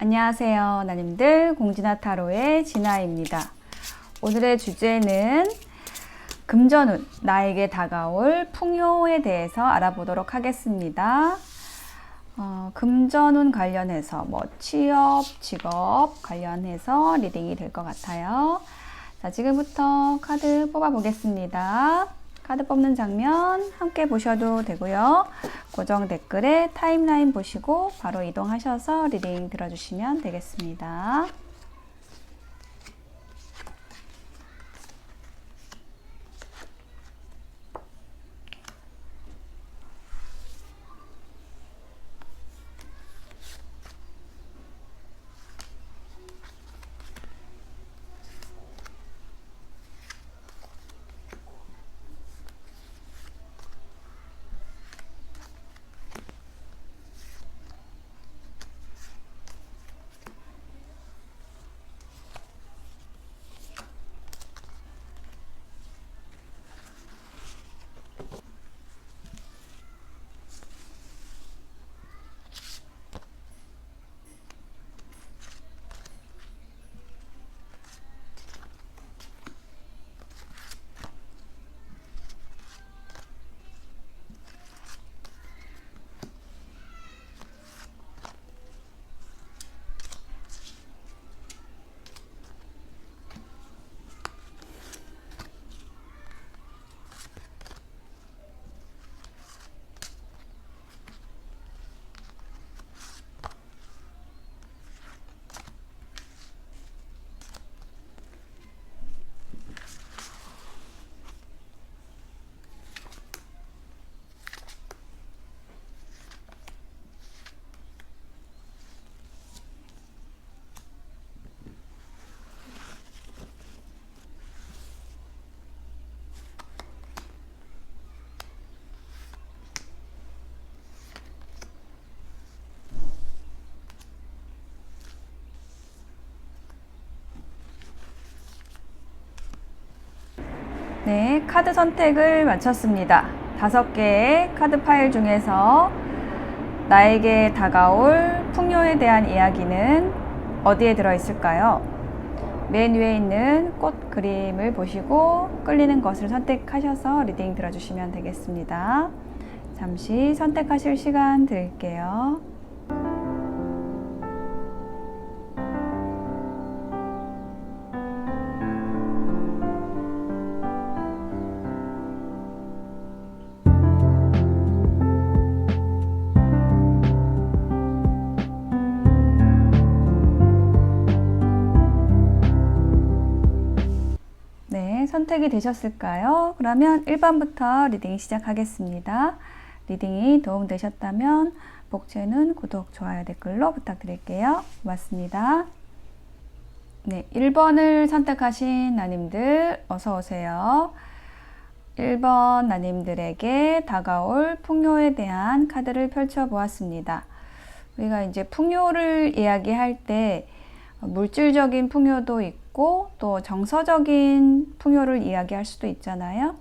안녕하세요, 나님들. 공진아 타로의 진아입니다. 오늘의 주제는 금전운, 나에게 다가올 풍요에 대해서 알아보도록 하겠습니다. 금전운 관련해서 취업, 직업 관련해서 리딩이 될 것 같아요. 자, 지금부터 카드 뽑아 보겠습니다. 카드 뽑는 장면 함께 보셔도 되고요. 고정 댓글에 타임라인 보시고 바로 이동하셔서 리딩 들어주시면 되겠습니다. 네, 카드 선택을 마쳤습니다. 5개의 카드 파일 중에서 나에게 다가올 풍요에 대한 이야기는 어디에 들어있을까요? 맨 위에 있는 꽃 그림을 보시고 끌리는 것을 선택하셔서 리딩 들어주시면 되겠습니다. 잠시 선택하실 시간 드릴게요. 선택이 되셨을까요? 그러면 1번부터 리딩 시작하겠습니다. 리딩이 도움되셨다면 복채는 구독, 좋아요, 댓글로 부탁드릴게요. 고맙습니다. 네, 1번을 선택하신 나님들 어서 오세요. 1번 나님들에게 다가올 풍요에 대한 카드를 펼쳐보았습니다. 우리가 이제 풍요를 이야기할 때 물질적인 풍요도 있고 또 정서적인 풍요를 이야기할 수도 있잖아요.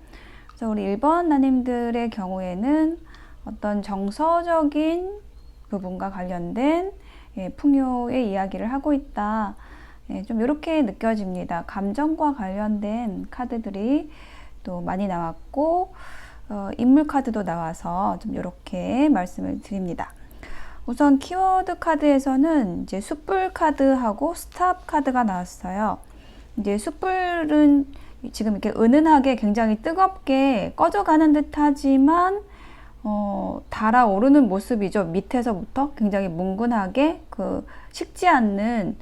그래서 우리 1번 나님들의 경우에는 어떤 정서적인 부분과 관련된 풍요의 이야기를 하고 있다. 좀 이렇게 느껴집니다. 감정과 관련된 카드들이 또 많이 나왔고 인물 카드도 나와서 좀 이렇게 말씀을 드립니다. 우선 키워드 카드에서는 이제 숯불 카드하고 스탑 카드가 나왔어요. 이제 숯불은 지금 이렇게 은은하게 굉장히 뜨겁게 꺼져가는 듯 하지만 달아오르는 모습이죠. 밑에서부터 굉장히 뭉근하게 식지 않는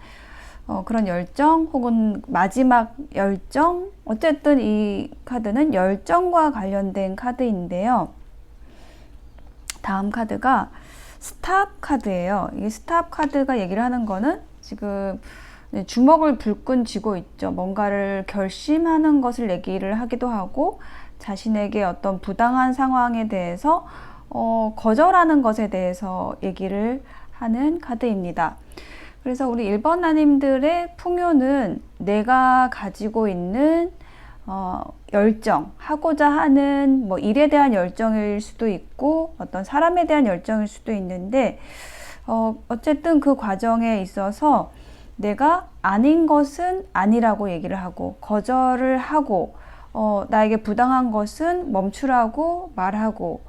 그런 열정 혹은 마지막 열정, 어쨌든 이 카드는 열정과 관련된 카드인데요. 다음 카드가 스탑 카드예요. 이 스탑 카드가 얘기를 하는 거는 지금 주먹을 불끈 쥐고 있죠. 뭔가를 결심하는 것을 얘기를 하기도 하고 자신에게 어떤 부당한 상황에 대해서 거절하는 것에 대해서 얘기를 하는 카드입니다. 그래서 우리 1번 나님들의 풍요는 내가 가지고 있는 열정, 하고자 하는 일에 대한 열정일 수도 있고 어떤 사람에 대한 열정일 수도 있는데 어쨌든 그 과정에 있어서 내가 아닌 것은 아니라고 얘기를 하고 거절을 하고 나에게 부당한 것은 멈추라고 말하고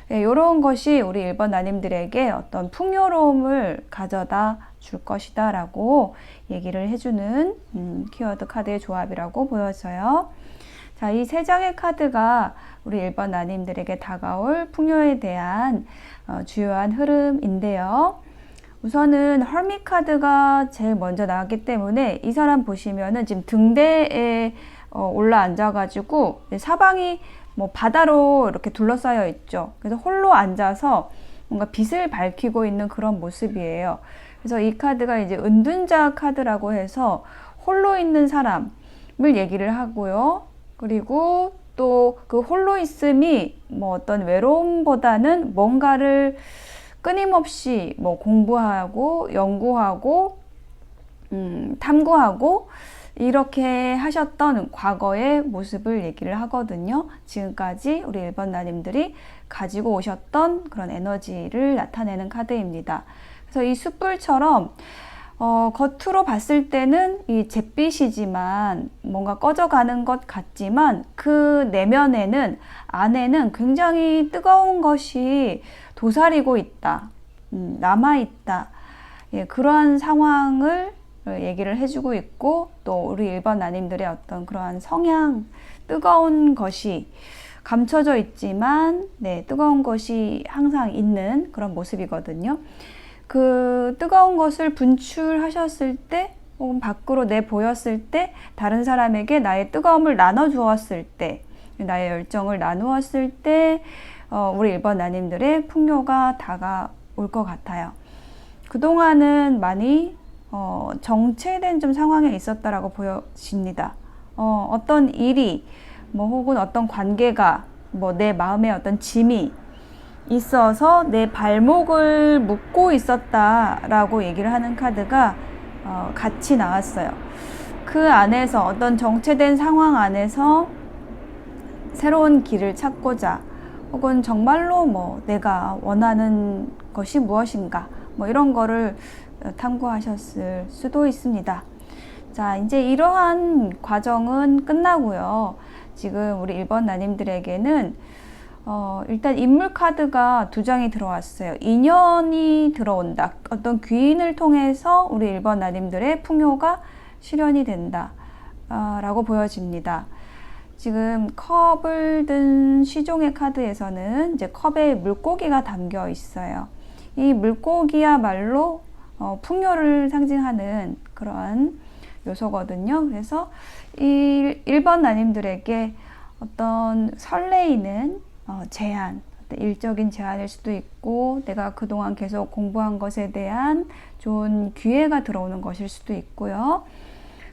이런 것이 우리 1번 나님들에게 어떤 풍요로움을 가져다 줄 것이다 라고 얘기를 해주는 키워드 카드의 조합이라고 보여져요. 자, 이 세 장의 카드가 우리 1번 나님들에게 다가올 풍요에 대한 주요한 흐름인데요. 우선은 헐밋 카드가 제일 먼저 나왔기 때문에 이 사람 보시면은 지금 등대에 올라 앉아가지고 사방이 뭐 바다로 이렇게 둘러싸여 있죠. 그래서 홀로 앉아서 뭔가 빛을 밝히고 있는 그런 모습이에요. 그래서 이 카드가 이제 은둔자 카드라고 해서 홀로 있는 사람을 얘기를 하고요. 그리고 또 그 홀로 있음이 뭐 어떤 외로움보다는 뭔가를 끊임없이 뭐 공부하고 연구하고 탐구하고 이렇게 하셨던 과거의 모습을 얘기를 하거든요. 지금까지 우리 1번 나님들이 가지고 오셨던 그런 에너지를 나타내는 카드입니다. 그래서 이 숯불처럼 겉으로 봤을 때는 이 잿빛이지만 뭔가 꺼져가는 것 같지만 그 내면에는 안에는 굉장히 뜨거운 것이 도사리고 있다, 남아있다. 예, 그러한 상황을 얘기를 해주고 있고 또 우리 1번 나님들의 어떤 그러한 성향, 뜨거운 것이 감춰져 있지만 뜨거운 것이 항상 있는 그런 모습이거든요. 그 뜨거운 것을 분출하셨을 때 혹은 밖으로 내보였을 때 다른 사람에게 나의 뜨거움을 나눠주었을 때 나의 열정을 나누었을 때 우리 1번 나님들의 풍요가 다가올 것 같아요. 그동안은 많이 정체된 좀 상황에 있었다라고 보여집니다. 어떤 일이 뭐 혹은 어떤 관계가 뭐 내 마음에 어떤 짐이 있어서 내 발목을 묶고 있었다라고 얘기를 하는 카드가 같이 나왔어요. 그 안에서 어떤 정체된 상황 안에서 새로운 길을 찾고자 혹은 정말로 뭐 내가 원하는 것이 무엇인가 뭐 이런 거를 탐구하셨을 수도 있습니다. 자, 이제 이러한 과정은 끝나고요. 지금 우리 1번 나님들에게는 일단 인물 카드가 2장이 들어왔어요. 인연이 들어온다. 어떤 귀인을 통해서 우리 1번 나님들의 풍요가 실현이 된다 라고 보여집니다. 지금 컵을 든 시종의 카드에서는 이제 컵에 물고기가 담겨 있어요. 이 물고기야말로 풍요를 상징하는 그러한 요소거든요. 그래서 이 1번 나님들에게 어떤 설레이는 제안, 일적인 제안일 수도 있고 내가 그동안 계속 공부한 것에 대한 좋은 기회가 들어오는 것일 수도 있고요.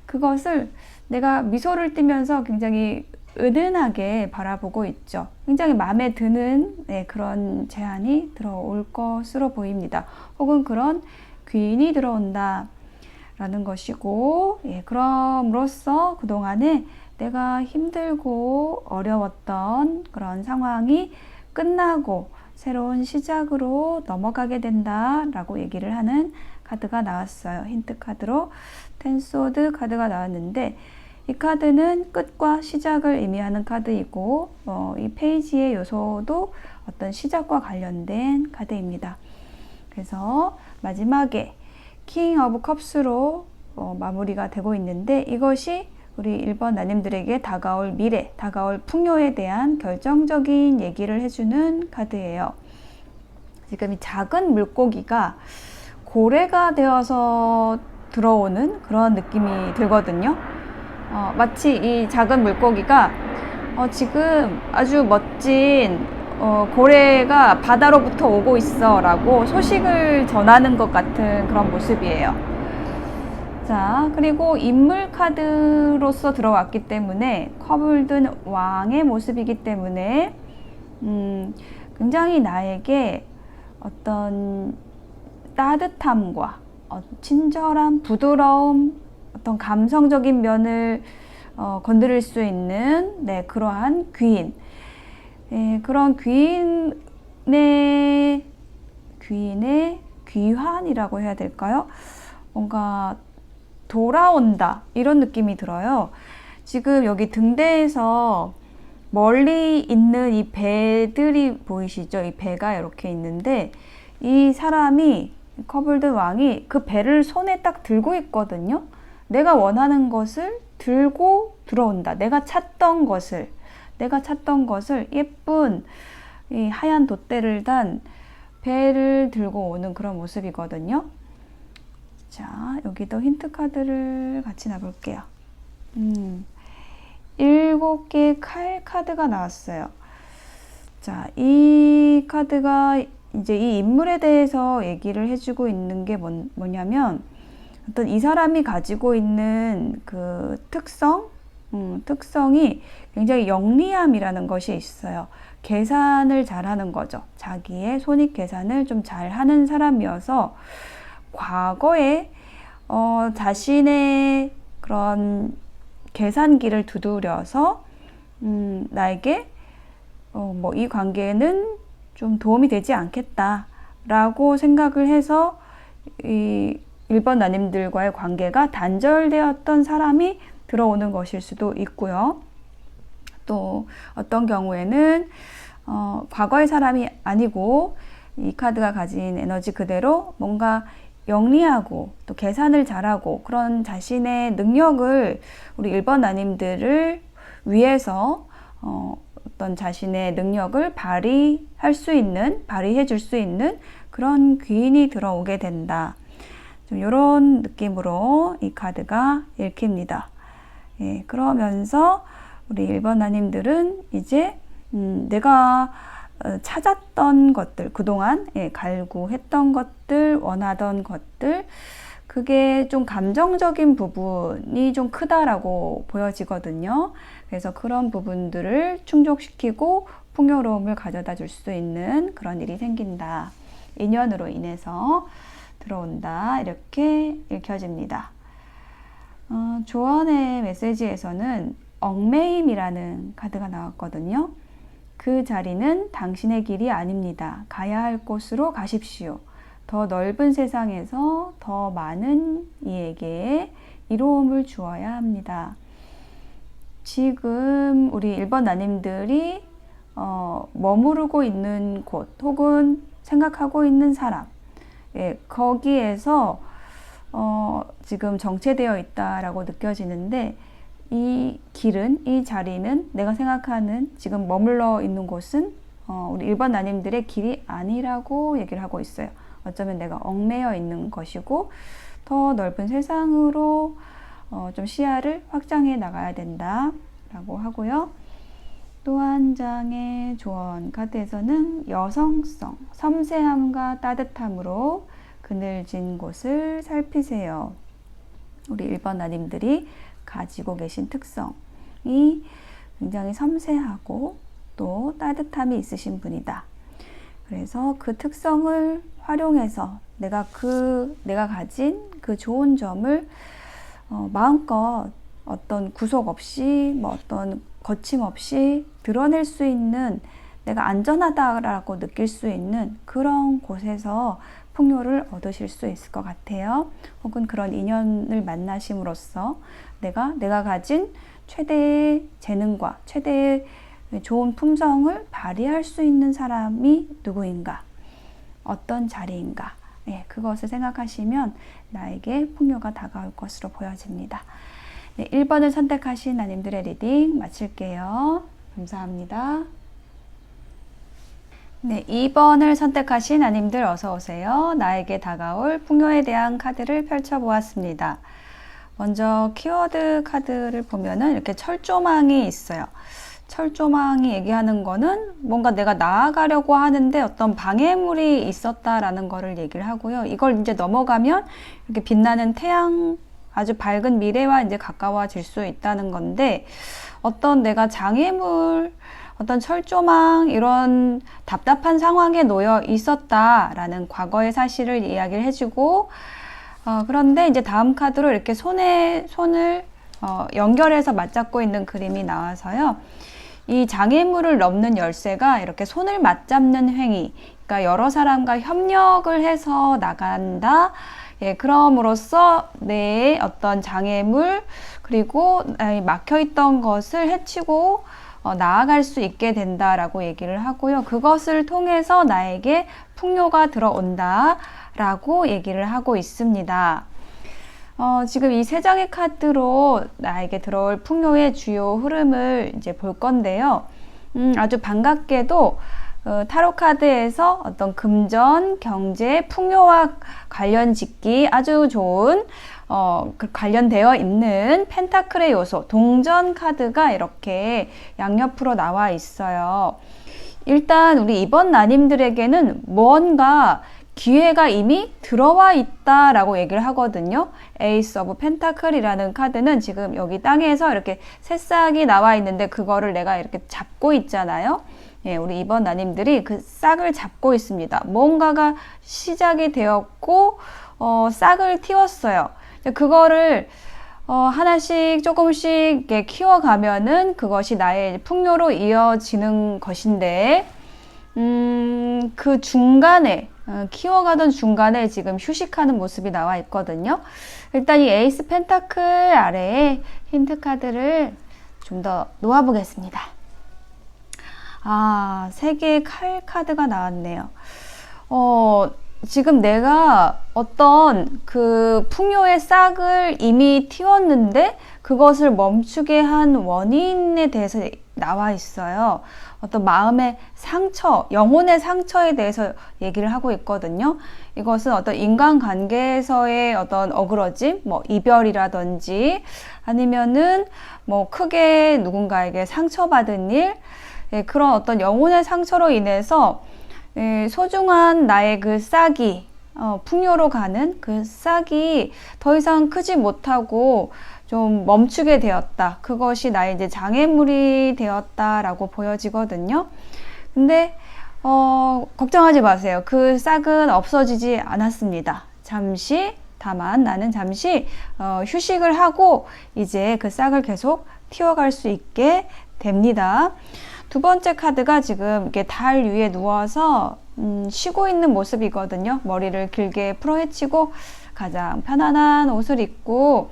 그것을 내가 미소를 띠면서 굉장히 은은하게 바라보고 있죠. 굉장히 마음에 드는 그런 제안이 들어올 것으로 보입니다. 혹은 그런 귀인이 들어온다 라는 것이고, 그럼으로써 그동안에 내가 힘들고 어려웠던 그런 상황이 끝나고 새로운 시작으로 넘어가게 된다 라고 얘기를 하는 카드가 나왔어요. 힌트 카드로 텐소드 카드가 나왔는데 이 카드는 끝과 시작을 의미하는 카드이고 이 페이지의 요소도 어떤 시작과 관련된 카드입니다. 그래서 마지막에 킹 오브 컵스로 마무리가 되고 있는데 이것이 우리 1번 나님들에게 다가올 미래, 다가올 풍요에 대한 결정적인 얘기를 해주는 카드예요. 지금 이 작은 물고기가 고래가 되어서 들어오는 그런 느낌이 들거든요. 마치 이 작은 물고기가 지금 아주 멋진 고래가 바다로부터 오고 있어 라고 소식을 전하는 것 같은 그런 모습이에요. 자, 그리고 인물 카드로서 들어왔기 때문에 컵을 든 왕의 모습이기 때문에 굉장히 나에게 어떤 따뜻함과 친절함, 부드러움, 어떤 감성적인 면을 건드릴 수 있는 그러한 귀인, 그런 귀인의 귀환이라고 해야 될까요? 뭔가 돌아온다 이런 느낌이 들어요. 지금 여기 등대에서 멀리 있는 이 배들이 보이시죠? 이 배가 이렇게 있는데 이 사람이 커블드 왕이 그 배를 손에 딱 들고 있거든요. 내가 원하는 것을 들고 들어온다. 내가 찾던 것을 예쁜 이 하얀 돛대를 단 배를 들고 오는 그런 모습이거든요. 자, 여기도 힌트 카드를 같이 놔볼게요. 7개의 칼 카드가 나왔어요. 자, 이 카드가 이제 이 인물에 대해서 얘기를 해주고 있는 게 뭐냐면 어떤 이 사람이 가지고 있는 그 특성이 굉장히 영리함이라는 것이 있어요. 계산을 잘하는 거죠. 자기의 손익 계산을 좀 잘하는 사람이어서 과거에 자신의 그런 계산기를 두드려서 나에게 뭐 이 관계는 좀 도움이 되지 않겠다라고 생각을 해서 이 1번 나님들과의 관계가 단절되었던 사람이 들어오는 것일 수도 있고요. 또 어떤 경우에는 과거의 사람이 아니고 이 카드가 가진 에너지 그대로 뭔가 영리하고 또 계산을 잘하고 그런 자신의 능력을 우리 1번 나님들을 위해서 어떤 자신의 능력을 발휘해 줄 수 있는 그런 귀인이 들어오게 된다. 좀 이런 느낌으로 이 카드가 읽힙니다. 예, 그러면서 우리 1번 나님들은 이제 내가 찾았던 것들, 그동안 갈구했던 것들, 원하던 것들, 그게 좀 감정적인 부분이 좀 크다라고 보여지거든요. 그래서 그런 부분들을 충족시키고 풍요로움을 가져다 줄 수 있는 그런 일이 생긴다. 인연으로 인해서 들어온다. 이렇게 읽혀집니다. 조언의 메시지에서는 얽매임이라는 카드가 나왔거든요. 그 자리는 당신의 길이 아닙니다. 가야 할 곳으로 가십시오. 더 넓은 세상에서 더 많은 이에게 이로움을 주어야 합니다. 지금 우리 1번 나님들이 머무르고 있는 곳 혹은 생각하고 있는 사람, 거기에서 지금 정체되어 있다라고 느껴지는데 이 길은, 이 자리는 내가 생각하는 지금 머물러 있는 곳은 우리 1번 나님들의 길이 아니라고 얘기를 하고 있어요. 어쩌면 내가 얽매여 있는 것이고 더 넓은 세상으로 좀 시야를 확장해 나가야 된다 라고 하고요. 또 한 장의 조언 카드에서는 여성성, 섬세함과 따뜻함으로 그늘진 곳을 살피세요. 우리 1번 나님들이 가지고 계신 특성이 굉장히 섬세하고 또 따뜻함이 있으신 분이다. 그래서 그 특성을 활용해서 내가 가진 그 좋은 점을 마음껏 어떤 구속 없이 어떤 거침 없이 드러낼 수 있는, 내가 안전하다라고 느낄 수 있는 그런 곳에서 풍요를 얻으실 수 있을 것 같아요. 혹은 그런 인연을 만나심으로써 내가 가진 최대의 재능과 최대의 좋은 품성을 발휘할 수 있는 사람이 누구인가, 어떤 자리인가, 그것을 생각하시면 나에게 풍요가 다가올 것으로 보여집니다. 1번을 선택하신 나님들의 리딩 마칠게요. 감사합니다. 2번을 선택하신 나님들 어서 오세요. 나에게 다가올 풍요에 대한 카드를 펼쳐보았습니다. 먼저 키워드 카드를 보면은 이렇게 철조망이 있어요. 철조망이 얘기하는 거는 뭔가 내가 나아가려고 하는데 어떤 방해물이 있었다라는 거를 얘기를 하고요. 이걸 이제 넘어가면 이렇게 빛나는 태양, 아주 밝은 미래와 이제 가까워질 수 있다는 건데, 어떤 내가 장애물, 어떤 철조망, 이런 답답한 상황에 놓여 있었다라는 과거의 사실을 이야기를 해주고, 그런데 이제 다음 카드로 이렇게 손을 연결해서 맞잡고 있는 그림이 나와서요. 이 장애물을 넘는 열쇠가 이렇게 손을 맞잡는 행위, 그러니까 여러 사람과 협력을 해서 나간다. 예, 그럼으로써 내 어떤 장애물 그리고 막혀있던 것을 헤치고 나아갈 수 있게 된다라고 얘기를 하고요. 그것을 통해서 나에게 풍요가 들어온다라고 얘기를 하고 있습니다. 지금 이 세 장의 카드로 나에게 들어올 풍요의 주요 흐름을 이제 볼 건데요. 아주 반갑게도 타로 카드에서 어떤 금전, 경제, 풍요와 관련 짓기 아주 좋은 관련되어 있는 펜타클의 요소, 동전 카드가 이렇게 양옆으로 나와 있어요. 일단 우리 이번 나님들에게는 뭔가 기회가 이미 들어와 있다라고 얘기를 하거든요. 에이스 오브 펜타클이라는 카드는 지금 여기 땅에서 이렇게 새싹이 나와 있는데 그거를 내가 이렇게 잡고 있잖아요. 예, 우리 이번 나님들이 그 싹을 잡고 있습니다. 뭔가가 시작이 되었고 싹을 틔웠어요. 그거를 하나씩 조금씩 이렇게 키워가면은 그것이 나의 풍요로 이어지는 것인데 그 중간에 키워가던 중간에 지금 휴식하는 모습이 나와 있거든요. 일단 이 에이스 펜타클 아래에 힌트 카드를 좀 더 놓아보겠습니다. 세 개의 칼 카드가 나왔네요. 지금 내가 어떤 그 풍요의 싹을 이미 틔웠는데 그것을 멈추게 한 원인에 대해서 나와 있어요. 어떤 마음의 상처, 영혼의 상처에 대해서 얘기를 하고 있거든요. 이것은 어떤 인간관계에서의 어떤 어그러짐, 뭐 이별이라든지 아니면은 뭐 크게 누군가에게 상처받은 일, 그런 어떤 영혼의 상처로 인해서 소중한 나의 그 싹이 풍요로 가는 그 싹이 더 이상 크지 못하고 좀 멈추게 되었다. 그것이 나의 이제 장애물이 되었다라고 보여지거든요. 근데 걱정하지 마세요. 그 싹은 없어지지 않았습니다. 다만 나는 잠시 휴식을 하고 이제 그 싹을 계속 틔워갈 수 있게 됩니다. 두 번째 카드가 지금 이렇게 달 위에 누워서 쉬고 있는 모습이거든요. 머리를 길게 풀어헤치고 가장 편안한 옷을 입고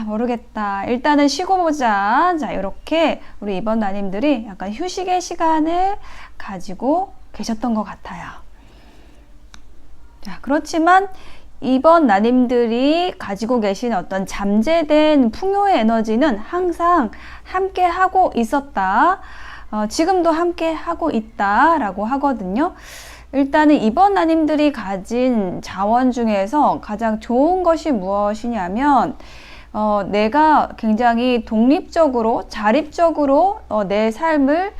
모르겠다. 일단은 쉬고 보자. 자, 이렇게 우리 이번 나님들이 약간 휴식의 시간을 가지고 계셨던 것 같아요. 자, 그렇지만 이번 나님들이 가지고 계신 어떤 잠재된 풍요의 에너지는 항상 함께 하고 있었다. 지금도 함께 하고 있다라고 하거든요. 일단은 이번 나님들이 가진 자원 중에서 가장 좋은 것이 무엇이냐면 내가 굉장히 독립적으로 자립적으로 내 삶을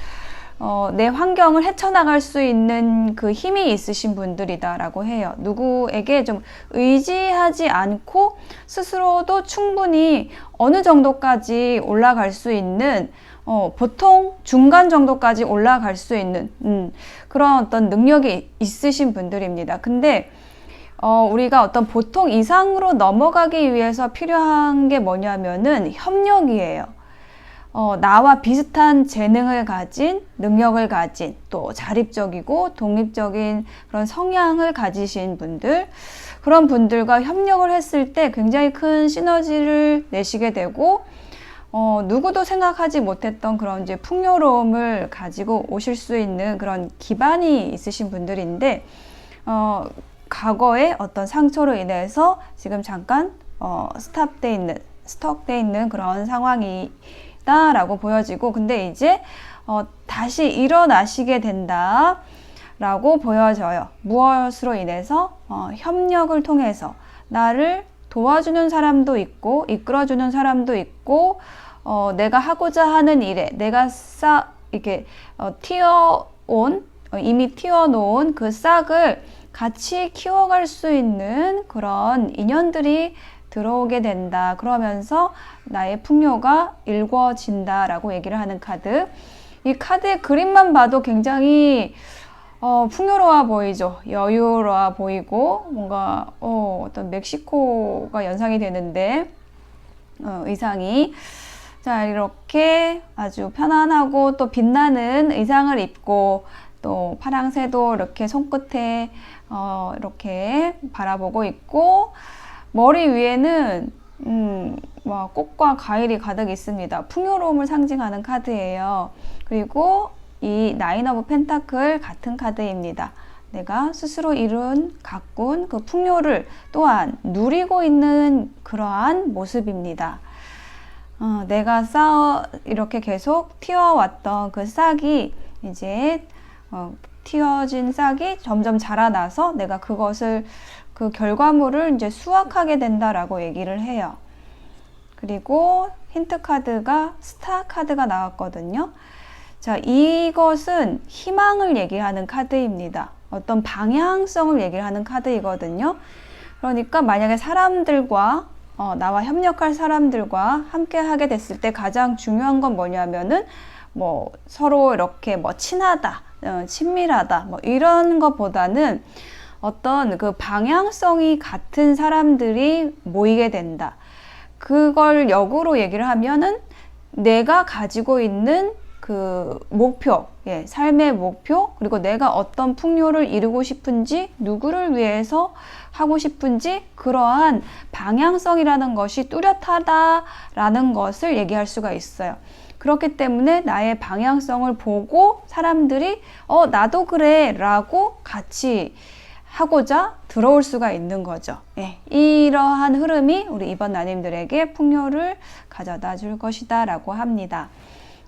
내 환경을 헤쳐나갈 수 있는 그 힘이 있으신 분들이다 라고 해요. 누구에게 좀 의지하지 않고 스스로도 충분히 어느 정도까지 올라갈 수 있는 보통 중간 정도까지 올라갈 수 있는 그런 어떤 능력이 있으신 분들입니다. 근데 우리가 어떤 보통 이상으로 넘어가기 위해서 필요한 게 뭐냐면은 협력이에요. 나와 비슷한 재능을 가진, 능력을 가진, 또 자립적이고 독립적인 그런 성향을 가지신 분들, 그런 분들과 협력을 했을 때 굉장히 큰 시너지를 내시게 되고 누구도 생각하지 못했던 그런 이제 풍요로움을 가지고 오실 수 있는 그런 기반이 있으신 분들인데 과거의 어떤 상처로 인해서 지금 잠깐 스톱돼 있는 그런 상황이다 라고 보여지고, 근데 이제 다시 일어나시게 된다 라고 보여져요. 무엇으로 인해서? 협력을 통해서 나를 도와주는 사람도 있고 이끌어주는 사람도 있고 내가 하고자 하는 일에 내가 이렇게 이미 틔워놓은 그 싹을 같이 키워갈 수 있는 그런 인연들이 들어오게 된다. 그러면서 나의 풍요가 일궈진다라고 얘기를 하는 카드. 이 카드의 그림만 봐도 굉장히 풍요로워 보이죠. 여유로워 보이고 뭔가 어떤 멕시코가 연상이 되는데 의상이 자, 이렇게 아주 편안하고 또 빛나는 의상을 입고 또 파랑새도 이렇게 손끝에 이렇게 바라보고 있고, 머리 위에는 꽃과 과일이 가득 있습니다. 풍요로움을 상징하는 카드예요. 그리고 이 나인 오브 펜타클 같은 카드입니다. 내가 스스로 이룬 가꾼 그 풍요를 또한 누리고 있는 그러한 모습입니다. 내가 이렇게 계속 튀어왔던 그 싹이 이제 튀어진 싹이 점점 자라나서 내가 그 결과물을 이제 수확하게 된다라고 얘기를 해요. 그리고 힌트 카드가 스타 카드가 나왔거든요. 자, 이것은 희망을 얘기하는 카드입니다. 어떤 방향성을 얘기하는 카드이거든요. 그러니까 만약에 사람들과 나와 협력할 사람들과 함께 하게 됐을 때 가장 중요한 건 뭐냐면은 서로 이렇게 친하다, 친밀하다, 이런 것보다는 어떤 그 방향성이 같은 사람들이 모이게 된다. 그걸 역으로 얘기를 하면은 내가 가지고 있는 그 목표, 삶의 목표, 그리고 내가 어떤 풍요를 이루고 싶은지, 누구를 위해서 하고 싶은지, 그러한 방향성이라는 것이 뚜렷하다라는 것을 얘기할 수가 있어요. 그렇기 때문에 나의 방향성을 보고 사람들이 나도 그래 라고 같이 하고자 들어올 수가 있는 거죠. 이러한 흐름이 우리 이번 나님들에게 풍요를 가져다 줄 것이다 라고 합니다.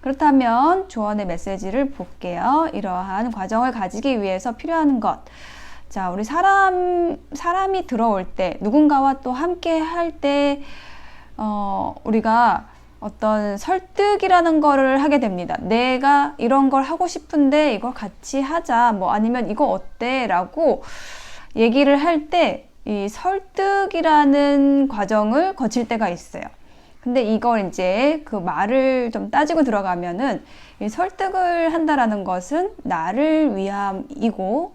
그렇다면 조언의 메시지를 볼게요. 이러한 과정을 가지기 위해서 필요한 것. 자, 우리 사람이 들어올 때, 누군가와 또 함께 할 때, 우리가 어떤 설득이라는 거를 하게 됩니다. 내가 이런 걸 하고 싶은데 이걸 같이 하자. 아니면 이거 어때? 라고 얘기를 할 때 이 설득이라는 과정을 거칠 때가 있어요. 근데 이걸 이제 그 말을 좀 따지고 들어가면은 이 설득을 한다라는 것은 나를 위함이고,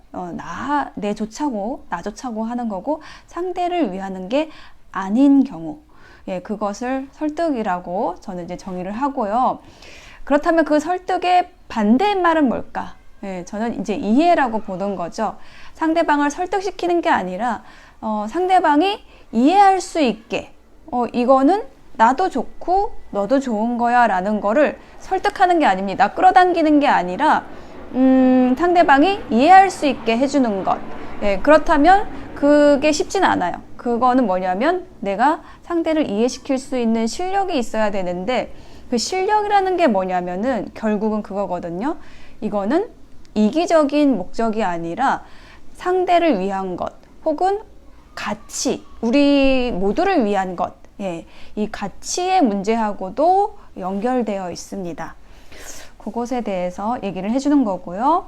내 좋자고, 나 좋자고 하는 거고, 상대를 위하는 게 아닌 경우. 그것을 설득이라고 저는 이제 정의를 하고요. 그렇다면 그 설득의 반대말은 뭘까? 저는 이제 이해라고 보는 거죠. 상대방을 설득시키는 게 아니라, 상대방이 이해할 수 있게, 이거는 나도 좋고 너도 좋은 거야 라는 거를 설득하는 게 아닙니다. 끌어당기는 게 아니라 상대방이 이해할 수 있게 해주는 것. 그렇다면 그게 쉽진 않아요. 그거는 뭐냐면 내가 상대를 이해시킬 수 있는 실력이 있어야 되는데, 그 실력이라는 게 뭐냐면은 결국은 그거거든요. 이거는 이기적인 목적이 아니라 상대를 위한 것, 혹은 가치, 우리 모두를 위한 것, 이 가치의 문제하고도 연결되어 있습니다. 그것에 대해서 얘기를 해주는 거고요.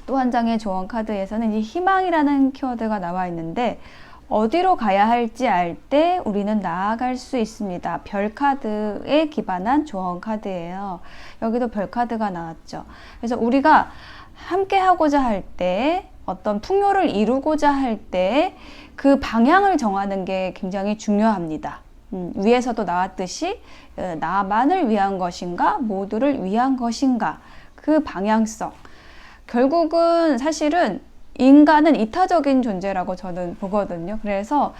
또 한 장의 조언 카드에서는 이 희망이라는 키워드가 나와 있는데, 어디로 가야 할지 알 때 우리는 나아갈 수 있습니다. 별 카드에 기반한 조언 카드예요. 여기도 별 카드가 나왔죠. 그래서 우리가 함께 하고자 할 때, 어떤 풍요를 이루고자 할 때 그 방향을 정하는 게 굉장히 중요합니다. 위에서도 나왔듯이 나만을 위한 것인가, 모두를 위한 것인가, 그 방향성. 결국은 사실은 인간은 이타적인 존재라고 저는 보거든요. 그래서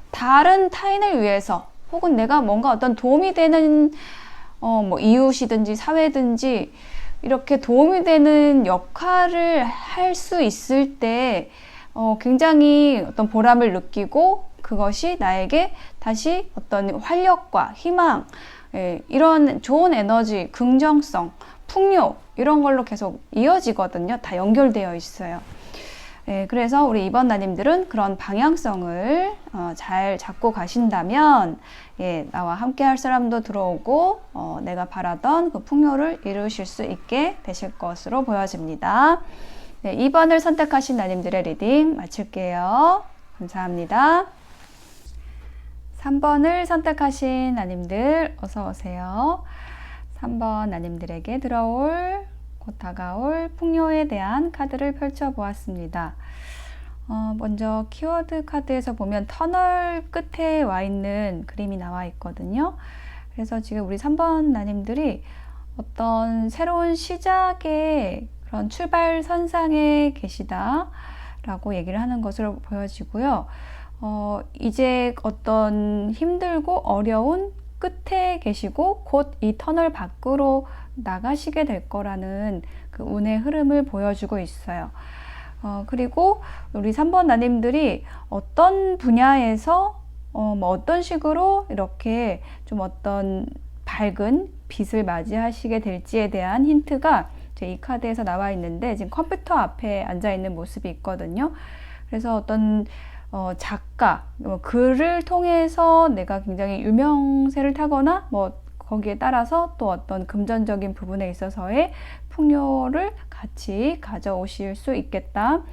다른 타인을 위해서, 혹은 내가 뭔가 어떤 도움이 되는 이웃이든지 사회든지 이렇게 도움이 되는 역할을 할 수 있을 때 굉장히 어떤 보람을 느끼고, 그것이 나에게 다시 어떤 활력과 희망, 이런 좋은 에너지, 긍정성, 풍요, 이런 걸로 계속 이어지거든요. 다 연결되어 있어요. 그래서 우리 이번 나님들은 그런 방향성을 잘 잡고 가신다면, 나와 함께 할 사람도 들어오고, 내가 바라던 그 풍요를 이루실 수 있게 되실 것으로 보여집니다. 2번을 선택하신 나님들의 리딩 마칠게요. 감사합니다. 3번을 선택하신 나님들 어서 오세요. 3번 나님들에게 들어올 곧 다가올 풍요에 대한 카드를 펼쳐보았습니다. 먼저 키워드 카드에서 보면 터널 끝에 와 있는 그림이 나와 있거든요. 그래서 지금 우리 3번 나님들이 어떤 새로운 시작의 그런 출발선상에 계시다라고 얘기를 하는 것으로 보여지고요. 이제 어떤 힘들고 어려운 끝에 계시고 곧 이 터널 밖으로 나가시게 될 거라는 그 운의 흐름을 보여주고 있어요. 그리고 우리 3번 나님들이 어떤 분야에서 뭐 어떤 식으로 이렇게 좀 어떤 밝은 빛을 맞이하시게 될지에 대한 힌트가 이 카드에서 나와 있는데, 지금 컴퓨터 앞에 앉아 있는 모습이 있거든요. 그래서 어떤 작가, 글을 통해서 내가 굉장히 유명세를 타거나 뭐 거기에 따라서 또 어떤 금전적인 부분에 있어서의 풍요를 같이 가져오실 수 있겠다.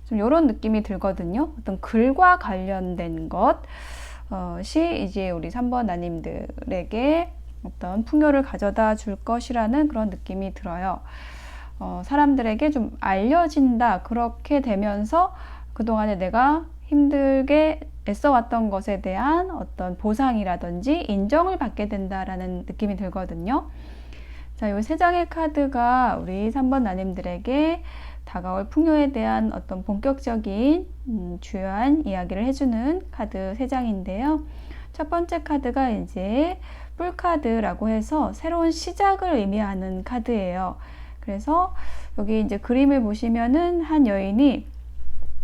좀 이런 느낌이 들거든요. 어떤 글과 관련된 것이 이제 우리 3번 나님들에게 어떤 풍요를 가져다 줄 것이라는 그런 느낌이 들어요. 사람들에게 좀 알려진다. 그렇게 되면서 그동안에 내가 힘들게 애써왔던 것에 대한 어떤 보상이라든지 인정을 받게 된다라는 느낌이 들거든요. 자, 이 세 장의 카드가 우리 3번 나님들에게 다가올 풍요에 대한 어떤 본격적인 주요한 이야기를 해주는 카드 세 장인데요. 첫 번째 카드가 이제 뿔카드라고 해서 새로운 시작을 의미하는 카드예요. 그래서 여기 이제 그림을 보시면은 한 여인이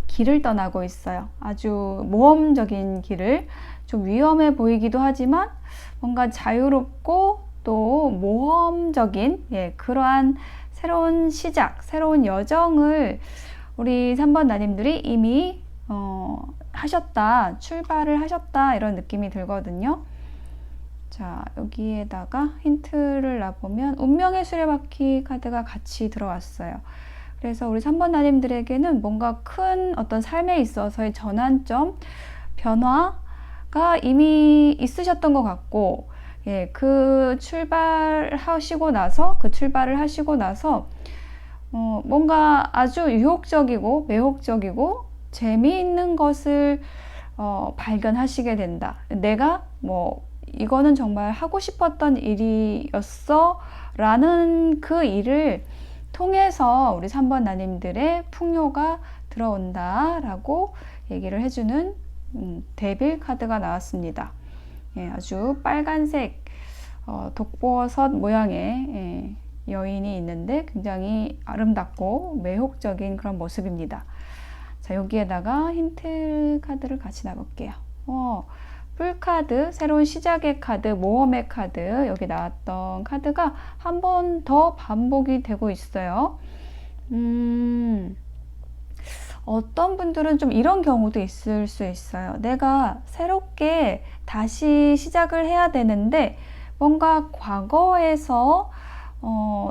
길을 떠나고 있어요. 아주 모험적인 길을, 좀 위험해 보이기도 하지만 뭔가 자유롭고 또 모험적인 그러한 새로운 시작, 새로운 여정을 우리 3번 나님들이 이미 하셨다, 출발을 하셨다, 이런 느낌이 들거든요. 자, 여기에다가 힌트를 놔보면 운명의 수레바퀴 카드가 같이 들어왔어요. 그래서 우리 3번 나님들에게는 뭔가 큰 어떤 삶에 있어서의 전환점, 변화가 이미 있으셨던 것 같고, 그 출발을 하시고 나서 뭔가 아주 유혹적이고 매혹적이고 재미있는 것을 발견하시게 된다. 내가 뭐 이거는 정말 하고 싶었던 일이었어 라는 그 일을 통해서 우리 3번 나님들의 풍요가 들어온다 라고 얘기를 해주는 데빌 카드가 나왔습니다. 아주 빨간색 독버섯 모양의 여인이 있는데 굉장히 아름답고 매혹적인 그런 모습입니다. 자, 여기에다가 힌트 카드를 같이 놔볼게요. 뿔카드, 새로운 시작의 카드, 모험의 카드, 여기 나왔던 카드가 한 번 더 반복이 되고 있어요. 어떤 분들은 좀 이런 경우도 있을 수 있어요. 내가 새롭게 다시 시작을 해야 되는데 뭔가 과거에서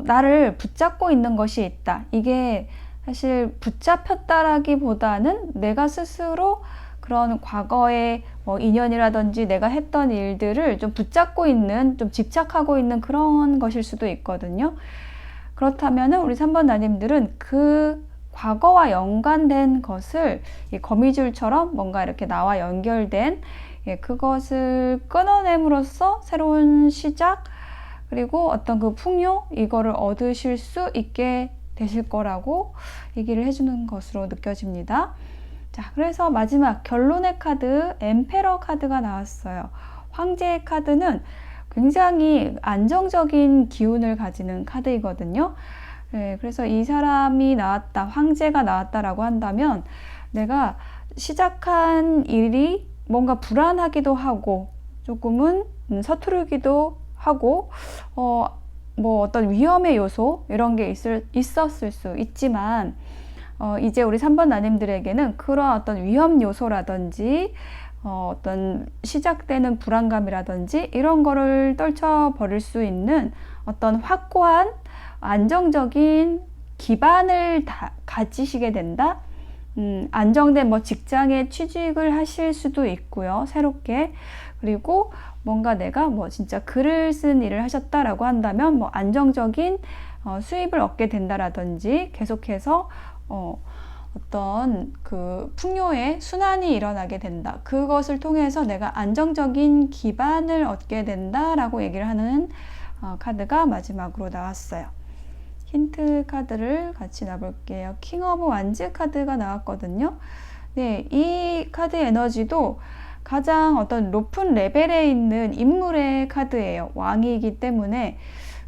나를 붙잡고 있는 것이 있다. 이게 사실 붙잡혔다라기보다는 내가 스스로 그런 과거의 뭐 인연이라든지 내가 했던 일들을 좀 붙잡고 있는, 좀 집착하고 있는 그런 것일 수도 있거든요. 그렇다면은 우리 3번 나님들은 그 과거와 연관된 것을 이 거미줄처럼 뭔가 이렇게 나와 연결된 그것을 끊어냄으로써 새로운 시작, 그리고 어떤 그 풍요, 이거를 얻으실 수 있게 되실 거라고 얘기를 해주는 것으로 느껴집니다. 자, 그래서 마지막 결론의 카드, 엠페러 카드가 나왔어요. 황제의 카드는 굉장히 안정적인 기운을 가지는 카드이거든요. 그래서 이 사람이 나왔다, 황제가 나왔다라고 한다면 내가 시작한 일이 뭔가 불안하기도 하고 조금은 서투르기도 하고 뭐 어떤 위험의 요소 이런 게 있었을 수 있지만 이제 우리 3번 나님들에게는 그런 어떤 위험 요소라든지 어떤 시작되는 불안감이라든지 이런 거를 떨쳐버릴 수 있는 어떤 확고한 안정적인 기반을 가지시게 된다. 안정된 뭐 직장에 취직을 하실 수도 있고요. 새롭게. 그리고 뭔가 내가 뭐 진짜 글을 쓴 일을 하셨다라고 한다면 뭐 안정적인 수입을 얻게 된다라든지 계속해서 어떤 그 풍요의 순환이 일어나게 된다. 그것을 통해서 내가 안정적인 기반을 얻게 된다라고 얘기를 하는 카드가 마지막으로 나왔어요. 힌트 카드를 같이 놔볼게요. 킹 오브 완즈 카드가 나왔거든요. 네, 이 카드 에너지도 가장 어떤 높은 레벨에 있는 인물의 카드예요. 왕이기 때문에.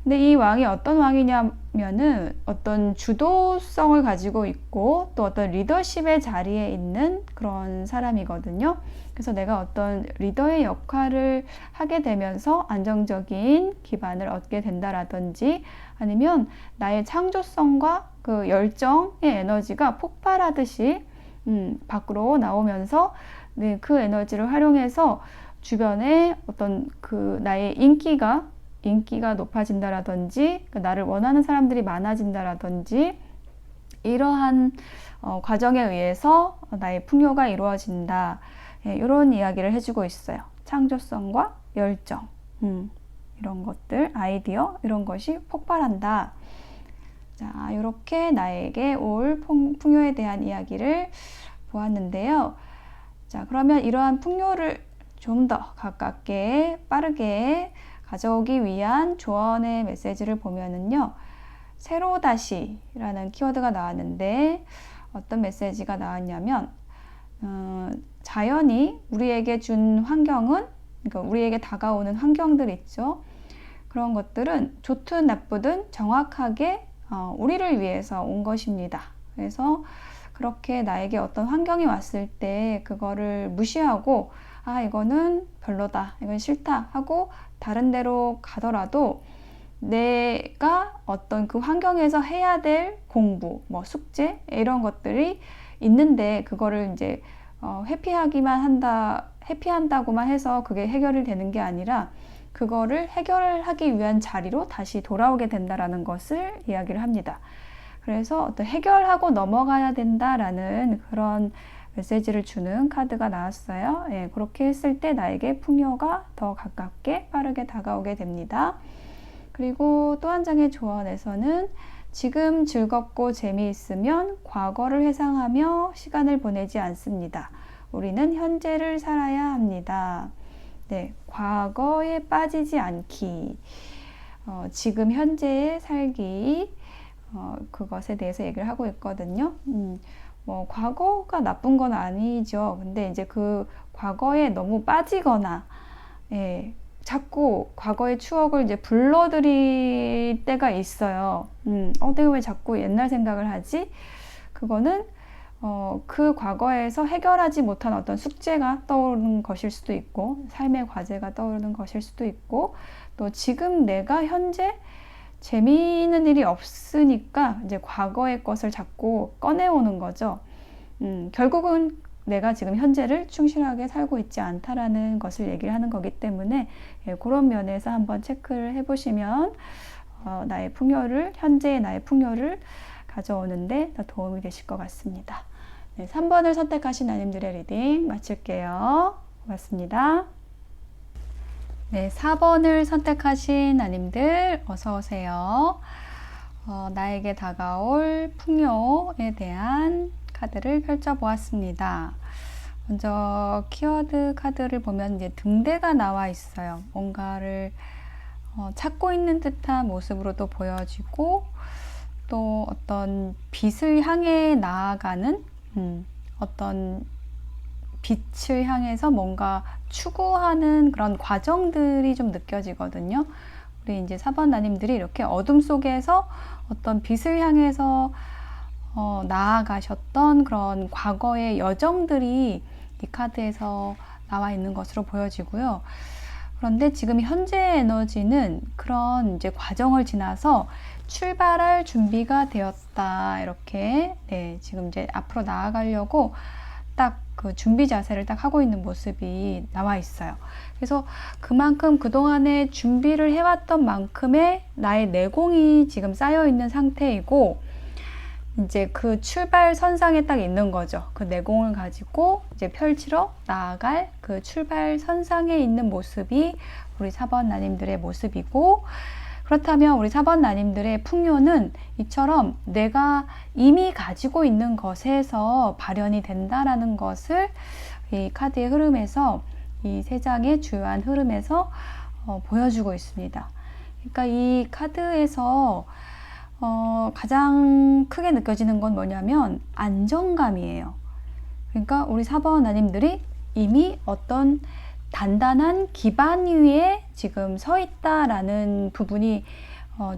근데 이 왕이 어떤 왕이냐면은 어떤 주도성을 가지고 있고 또 어떤 리더십의 자리에 있는 그런 사람이거든요. 그래서 내가 어떤 리더의 역할을 하게 되면서 안정적인 기반을 얻게 된다라든지 아니면 나의 창조성과 그 열정의 에너지가 폭발하듯이 밖으로 나오면서 네, 그 에너지를 활용해서 주변에 어떤 그 나의 인기가 높아진다라든지 나를 원하는 사람들이 많아진다라든지 이러한 과정에 의해서 나의 풍요가 이루어진다. 예, 이런 이야기를 해주고 있어요. 창조성과 열정, 이런 것들, 아이디어 이런 것이 폭발한다. 자, 이렇게 나에게 올 풍요에 대한 이야기를 보았는데요. 자, 그러면 이러한 풍요를 좀 더 가깝게 빠르게 가져오기 위한 조언의 메시지를 보면은요. 새로 다시라는 키워드가 나왔는데 어떤 메시지가 나왔냐면 자연이 우리에게 준 환경은 그러니까 우리에게 다가오는 환경들 있죠. 그런 것들은 좋든 나쁘든 정확하게 우리를 위해서 온 것입니다. 그래서 그렇게 나에게 어떤 환경이 왔을 때 그거를 무시하고 아 이거는 별로다 이건 싫다 하고 다른 데로 가더라도 내가 어떤 그 환경에서 해야 될 공부 뭐 숙제 이런 것들이 있는데 그거를 이제 회피한다고만 해서 그게 해결이 되는 게 아니라 그거를 해결하기 위한 자리로 다시 돌아오게 된다라는 것을 이야기를 합니다. 그래서 어떤 해결하고 넘어가야 된다라는 그런 메시지를 주는 카드가 나왔어요. 예, 그렇게 했을 때 나에게 풍요가 더 가깝게 빠르게 다가오게 됩니다. 그리고 또 한 장의 조언에서는 지금 즐겁고 재미있으면 과거를 회상하며 시간을 보내지 않습니다. 우리는 현재를 살아야 합니다. 네, 과거에 빠지지 않기, 지금 현재에 살기, 그것에 대해서 얘기를 하고 있거든요. 뭐 과거가 나쁜 건 아니죠. 근데 이제 그 과거에 너무 빠지거나, 예, 자꾸 과거의 추억을 이제 불러들일 때가 있어요. 내가 왜 자꾸 옛날 생각을 하지? 그거는 그 과거에서 해결하지 못한 어떤 숙제가 떠오르는 것일 수도 있고, 삶의 과제가 떠오르는 것일 수도 있고, 또 지금 내가 현재 재미있는 일이 없으니까 이제 과거의 것을 자꾸 꺼내오는 거죠. 결국은 내가 지금 현재를 충실하게 살고 있지 않다라는 것을 얘기를 하는 거기 때문에 예, 그런 면에서 한번 체크를 해보시면 나의 풍요를 현재의 나의 풍요를 가져오는데 더 도움이 되실 것 같습니다. 네, 3번을 선택하신 아님들의 리딩 마칠게요. 고맙습니다. 네, 4번을 선택하신 아님들 어서 오세요. 나에게 다가올 풍요에 대한 카드를 펼쳐보았습니다. 먼저 키워드 카드를 보면 이제 등대가 나와 있어요. 뭔가를 찾고 있는 듯한 모습으로도 보여지고 또 어떤 빛을 향해 나아가는 어떤 빛을 향해서 뭔가 추구하는 그런 과정들이 좀 느껴지거든요. 우리 이제 4번 나님들이 이렇게 어둠 속에서 어떤 빛을 향해서 나아가셨던 그런 과거의 여정들이 이 카드에서 나와 있는 것으로 보여지고요. 그런데 지금 현재 에너지는 그런 이제 과정을 지나서 출발할 준비가 되었다. 이렇게 네, 지금 이제 앞으로 나아가려고 딱 그 준비 자세를 딱 하고 있는 모습이 나와 있어요. 그래서 그만큼 그동안에 준비를 해왔던 만큼의 나의 내공이 지금 쌓여 있는 상태이고 이제 그 출발 선상에 딱 있는 거죠. 그 내공을 가지고 이제 펼치러 나아갈 그 출발 선상에 있는 모습이 우리 4번 나님들의 모습이고 그렇다면 우리 4번 나님들의 풍요는 이처럼 내가 이미 가지고 있는 것에서 발현이 된다라는 것을 이 카드의 흐름에서 이 세 장의 주요한 흐름에서 보여주고 있습니다. 그러니까 이 카드에서 가장 크게 느껴지는 건 뭐냐면 안정감이에요. 그러니까 우리 4번 나님들이 이미 어떤 단단한 기반 위에 지금 서 있다라는 부분이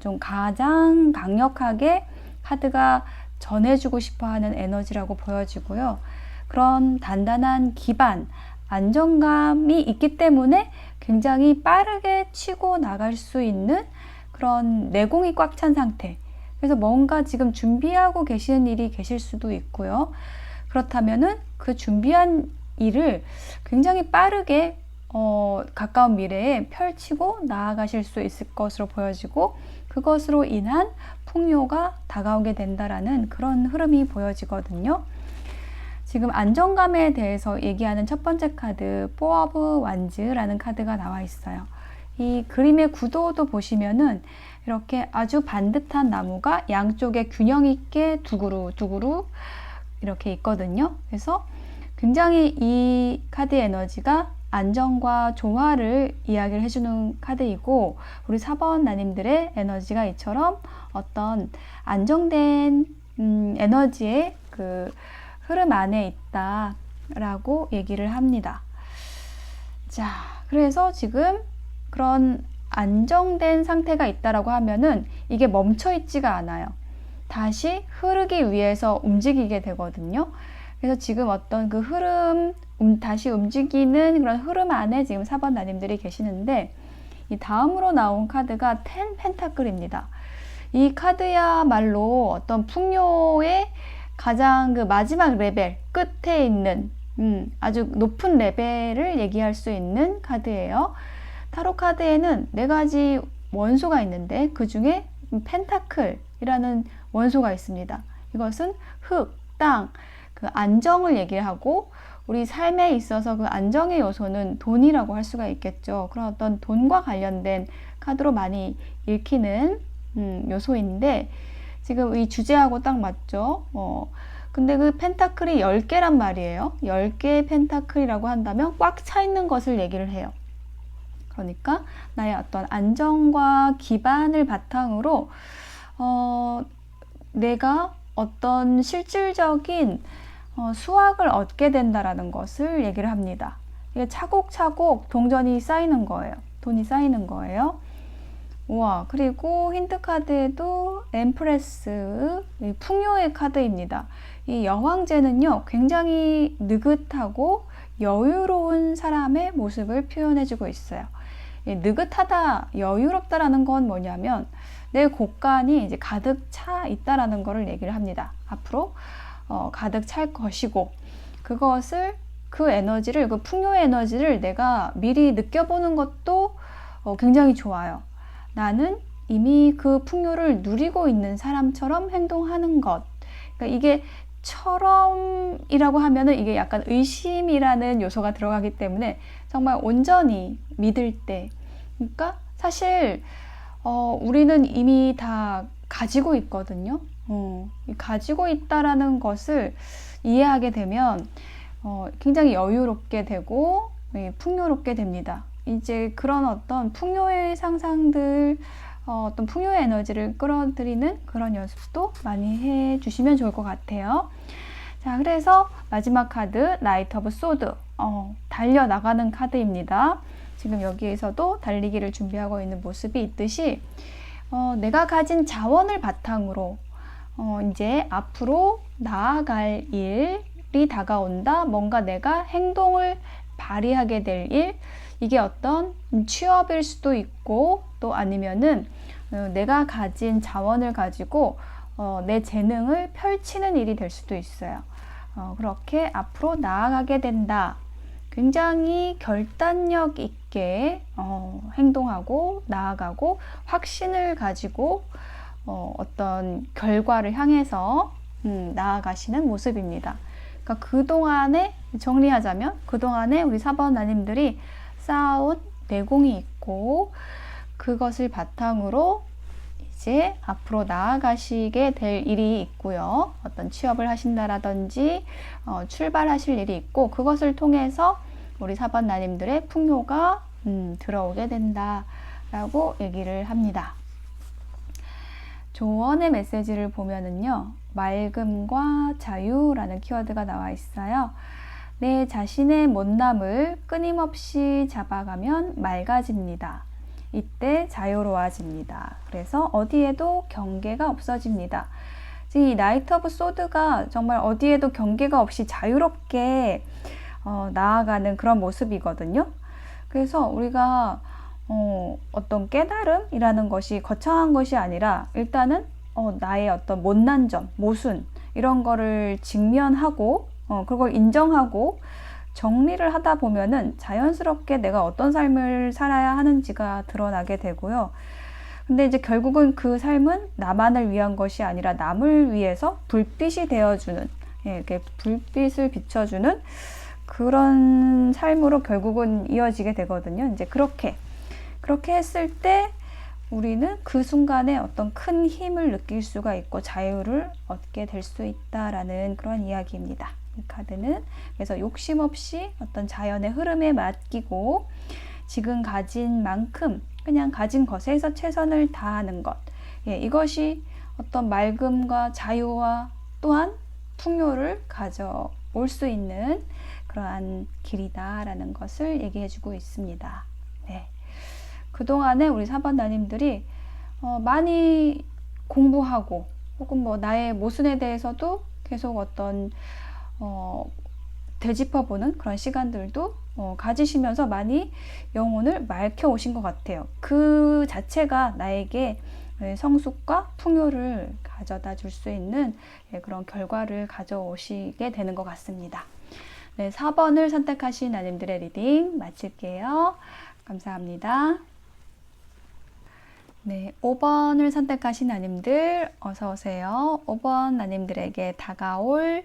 좀 가장 강력하게 카드가 전해주고 싶어 하는 에너지라고 보여지고요. 그런 단단한 기반, 안정감이 있기 때문에 굉장히 빠르게 치고 나갈 수 있는 그런 내공이 꽉 찬 상태. 그래서 뭔가 지금 준비하고 계시는 일이 계실 수도 있고요. 그렇다면은 그 준비한 일을 굉장히 빠르게 가까운 미래에 펼치고 나아가실 수 있을 것으로 보여지고, 그것으로 인한 풍요가 다가오게 된다라는 그런 흐름이 보여지거든요. 지금 안정감에 대해서 얘기하는 첫 번째 카드 포 오브 완즈라는 카드가 나와 있어요. 이 그림의 구도도 보시면은 이렇게 아주 반듯한 나무가 양쪽에 균형 있게 두 그루 이렇게 있거든요. 그래서 굉장히 이 카드 에너지가 안정과 조화를 이야기를 해주는 카드이고, 우리 4번 나님들의 에너지가 이처럼 어떤 안정된 에너지의 그 흐름 안에 있다라고 얘기를 합니다. 자, 그래서 지금 그런 안정된 상태가 있다라고 하면은 이게 멈춰 있지가 않아요. 다시 흐르기 위해서 움직이게 되거든요. 그래서 지금 어떤 그 흐름, 다시 움직이는 그런 흐름 안에 지금 4번 나님들이 계시는데, 이 다음으로 나온 카드가 10 펜타클입니다. 이 카드야말로 어떤 풍요의 가장 그 마지막 레벨, 끝에 있는 아주 높은 레벨을 얘기할 수 있는 카드예요. 타로 카드에는 4가지 원소가 있는데 그 중에 펜타클이라는 원소가 있습니다. 이것은 흙, 땅, 그 안정을 얘기를 하고, 우리 삶에 있어서 그 안정의 요소는 돈이라고 할 수가 있겠죠. 그런 어떤 돈과 관련된 카드로 많이 읽히는 요소인데, 지금 이 주제하고 딱 맞죠. 근데 그 펜타클이 10개란 말이에요. 10개의 펜타클이라고 한다면 꽉 차 있는 것을 얘기를 해요. 그러니까 나의 어떤 안정과 기반을 바탕으로 내가 어떤 실질적인 수확을 얻게 된다라는 것을 얘기를 합니다. 이게 차곡차곡 동전이 쌓이는 거예요. 돈이 쌓이는 거예요. 우와, 그리고 힌트 카드에도 엠프레스, 풍요의 카드입니다. 이 여왕제는요, 굉장히 느긋하고 여유로운 사람의 모습을 표현해주고 있어요. 느긋하다, 여유롭다라는 건 뭐냐면 내 곳간이 이제 가득 차 있다라는 것을 얘기를 합니다. 앞으로 가득 찰 것이고, 그것을 그 에너지를, 그 풍요의 에너지를 내가 미리 느껴보는 것도 굉장히 좋아요. 나는 이미 그 풍요를 누리고 있는 사람처럼 행동하는 것. 그러니까 이게 처럼이라고 하면은 이게 약간 의심이라는 요소가 들어가기 때문에 정말 온전히 믿을 때, 그러니까 사실 우리는 이미 다 가지고 있거든요. 가지고 있다라는 것을 이해하게 되면 굉장히 여유롭게 되고 풍요롭게 됩니다. 이제 그런 어떤 풍요의 상상들, 어떤 풍요의 에너지를 끌어들이는 그런 연습도 많이 해주시면 좋을 것 같아요. 자, 그래서 마지막 카드 나이트 오브 소드, 달려나가는 카드입니다. 지금 여기에서도 달리기를 준비하고 있는 모습이 있듯이 내가 가진 자원을 바탕으로 이제 앞으로 나아갈 일이 다가온다. 뭔가 내가 행동을 발휘하게 될 일, 이게 어떤 취업일 수도 있고, 또 아니면은 내가 가진 자원을 가지고 내 재능을 펼치는 일이 될 수도 있어요. 그렇게 앞으로 나아가게 된다. 굉장히 결단력 있게 행동하고 나아가고 확신을 가지고 어떤 결과를 향해서 나아가시는 모습입니다. 그러니까 그동안에 정리하자면 그동안에 우리 4번 나님들이 쌓아온 내공이 있고, 그것을 바탕으로 이제 앞으로 나아가시게 될 일이 있고요. 어떤 취업을 하신다라든지 출발하실 일이 있고, 그것을 통해서 우리 4번 나님들의 풍요가 들어오게 된다라고 얘기를 합니다. 조언의 메시지를 보면은요, 맑음과 자유라는 키워드가 나와 있어요. 내 자신의 못남을 끊임없이 잡아가면 맑아집니다. 이때 자유로워집니다. 그래서 어디에도 경계가 없어집니다. 이 나이트 오브 소드가 정말 어디에도 경계가 없이 자유롭게 나아가는 그런 모습이거든요. 그래서 우리가 어떤 깨달음이라는 것이 거창한 것이 아니라 일단은 나의 어떤 못난 점, 모순 이런 거를 직면하고 그걸 인정하고 정리를 하다 보면은 자연스럽게 내가 어떤 삶을 살아야 하는지가 드러나게 되고요. 근데 이제 결국은 그 삶은 나만을 위한 것이 아니라 남을 위해서 불빛이 되어주는, 이렇게 불빛을 비춰주는 그런 삶으로 결국은 이어지게 되거든요. 이제 그렇게 했을 때 우리는 그 순간에 어떤 큰 힘을 느낄 수가 있고 자유를 얻게 될 수 있다라는 그런 이야기입니다. 이 카드는 그래서 욕심 없이 어떤 자연의 흐름에 맡기고 지금 가진 만큼 그냥 가진 것에서 최선을 다하는 것, 이것이 어떤 맑음과 자유와 또한 풍요를 가져올 수 있는 그러한 길이다라는 것을 얘기해주고 있습니다. 네. 그동안에 우리 4번 나님들이 많이 공부하고 혹은 뭐 나의 모순에 대해서도 계속 어떤 되짚어보는 그런 시간들도 가지시면서 많이 영혼을 맑혀 오신 것 같아요. 그 자체가 나에게 성숙과 풍요를 가져다 줄 수 있는 그런 결과를 가져오시게 되는 것 같습니다. 네, 4번을 선택하신 나님들의 리딩 마칠게요. 감사합니다. 네, 5번을 선택하신 나님들 어서 오세요. 5번 나님들에게 다가올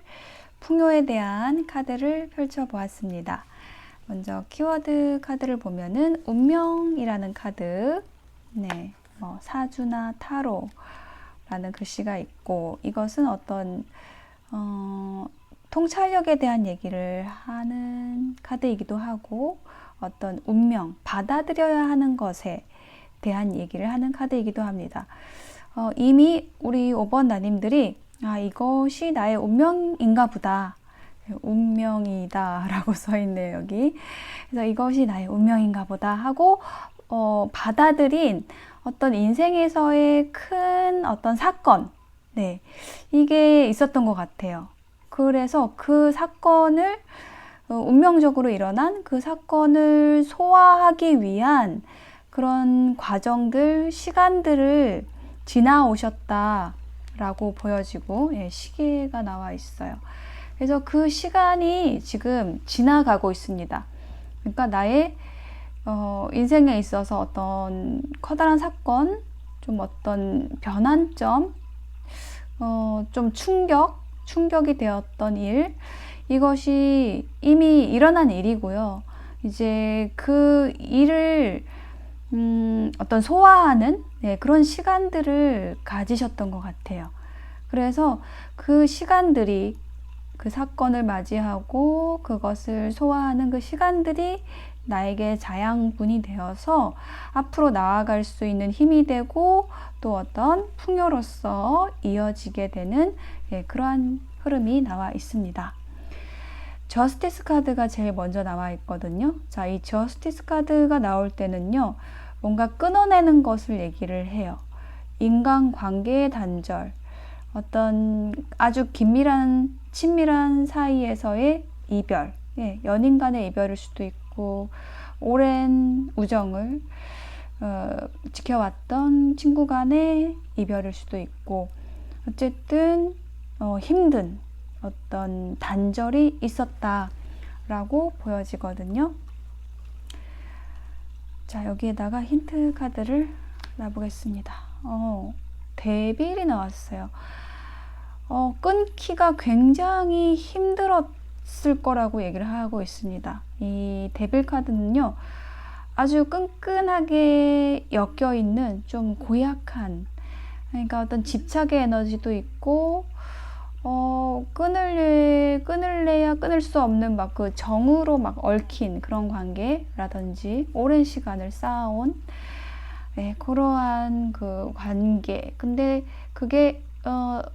풍요에 대한 카드를 펼쳐보았습니다. 먼저 키워드 카드를 보면은 운명이라는 카드, 네, 사주나 타로라는 글씨가 있고 이것은 어떤 통찰력에 대한 얘기를 하는 카드이기도 하고 어떤 운명, 받아들여야 하는 것에 대한 얘기를 하는 카드이기도 합니다. 이미 우리 5번 나님들이 이것이 나의 운명인가 보다. 운명이다 라고 써있네요, 여기. 그래서 이것이 나의 운명인가 보다 하고 받아들인 어떤 인생에서의 큰 어떤 사건, 네, 이게 있었던 것 같아요. 그래서 그 사건을 운명적으로 일어난 그 사건을 소화하기 위한 그런 과정들, 시간들을 지나오셨다라고 보여지고 시계가 나와 있어요. 그래서 그 시간이 지금 지나가고 있습니다. 그러니까 나의 인생에 있어서 어떤 커다란 사건, 좀 어떤 변환점, 좀 충격이 되었던 일, 이것이 이미 일어난 일이고요. 이제 그 일을 어떤 소화하는 그런 시간들을 가지셨던 것 같아요. 그래서 그 시간들이 그 사건을 맞이하고 그것을 소화하는 그 시간들이 나에게 자양분이 되어서 앞으로 나아갈 수 있는 힘이 되고 또 어떤 풍요로서 이어지게 되는 그러한 흐름이 나와 있습니다. 저스티스 카드가 제일 먼저 나와 있거든요. 자, 이 저스티스 카드가 나올 때는요, 뭔가 끊어내는 것을 얘기를 해요. 인간관계의 단절, 어떤 아주 긴밀한 친밀한 사이에서의 이별, 연인 간의 이별일 수도 있고 오랜 우정을 지켜왔던 친구 간의 이별일 수도 있고 어쨌든 힘든 어떤 단절이 있었다라고 보여지거든요. 자, 여기에다가 힌트 카드를 놔보겠습니다. 데빌이 나왔어요. 끊기가 굉장히 힘들었을 거라고 얘기를 하고 있습니다. 이 데빌 카드는요, 아주 끈끈하게 엮여있는 좀 고약한, 그러니까 어떤 집착의 에너지도 있고, 끊을래야 끊을 수 없는 막 그 정으로 막 얽힌 그런 관계라든지 오랜 시간을 쌓아온 네, 그러한 그 관계. 근데 그게